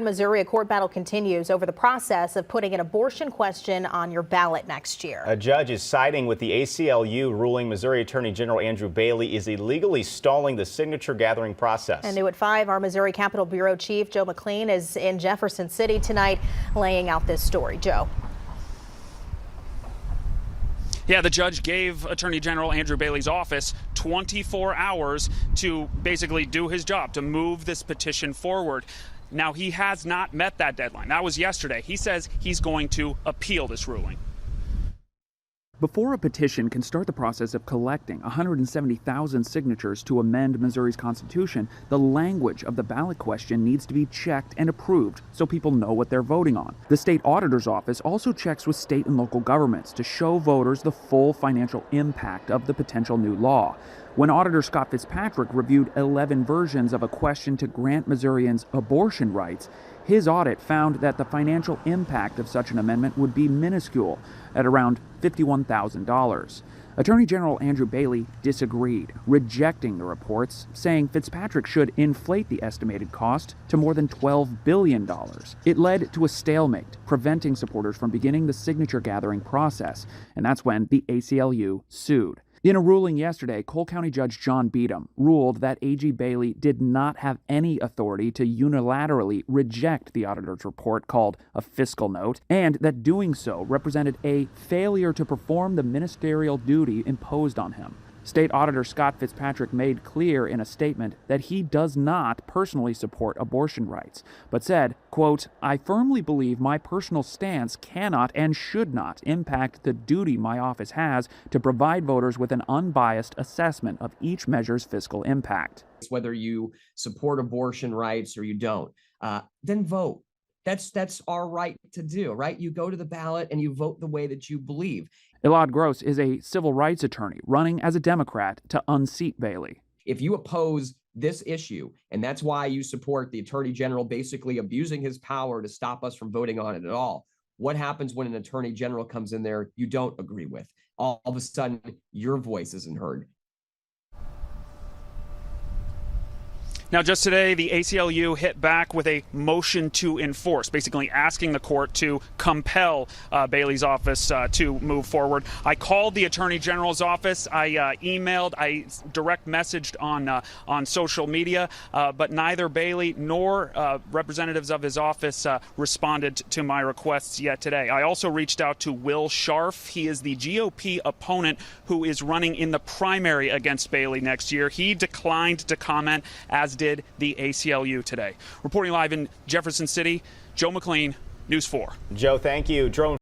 Missouri, a court battle continues over the process of putting an abortion question on your ballot next year. A judge is siding with the ACLU, ruling Missouri Attorney General Andrew Bailey is illegally stalling the signature gathering process. And new at 5, our Missouri Capitol Bureau Chief Joe McLean is in Jefferson City tonight laying out this story. Joe. Yeah, the judge gave Attorney General Andrew Bailey's office 24 hours to basically do his job, to move this petition forward. Now, he has not met that deadline. That was yesterday. He says he's going to appeal this ruling. Before a petition can start the process of collecting 170,000 signatures to amend Missouri's Constitution, the language of the ballot question needs to be checked and approved so people know what they're voting on. The state auditor's office also checks with state and local governments to show voters the full financial impact of the potential new law. When Auditor Scott Fitzpatrick reviewed 11 versions of a question to grant Missourians abortion rights, his audit found that the financial impact of such an amendment would be minuscule, at around $51,000. Attorney General Andrew Bailey disagreed, rejecting the reports, saying Fitzpatrick should inflate the estimated cost to more than $12 billion. It led to a stalemate, preventing supporters from beginning the signature gathering process, and that's when the ACLU sued. In a ruling yesterday, Cole County Judge John Beadham ruled that AG Bailey did not have any authority to unilaterally reject the auditor's report called a fiscal note, and that doing so represented a failure to perform the ministerial duty imposed on him. State Auditor Scott Fitzpatrick made clear in a statement that he does not personally support abortion rights, but said, quote, "I firmly believe my personal stance cannot and should not impact the duty my office has to provide voters with an unbiased assessment of each measure's fiscal impact." Whether you support abortion rights or you don't, then vote. That's our right to do, right? You go to the ballot and you vote the way that you believe. Elad Gross is a civil rights attorney running as a Democrat to unseat Bailey. If you oppose this issue, and that's why you support the Attorney General basically abusing his power to stop us from voting on it at all, what happens when an Attorney General comes in there you don't agree with? All of a sudden, your voice isn't heard. Now, just today, the ACLU hit back with a motion to enforce, basically asking the court to compel Bailey's office to move forward. I called the Attorney General's office. I emailed, I direct messaged on social media, but neither Bailey nor representatives of his office responded to my requests yet today. I also reached out to Will Scharf. He is the GOP opponent who is running in the primary against Bailey next year. He declined to comment, as did the ACLU today. Reporting live in Jefferson City, Joe McLean, News 4. Joe, thank you. Drone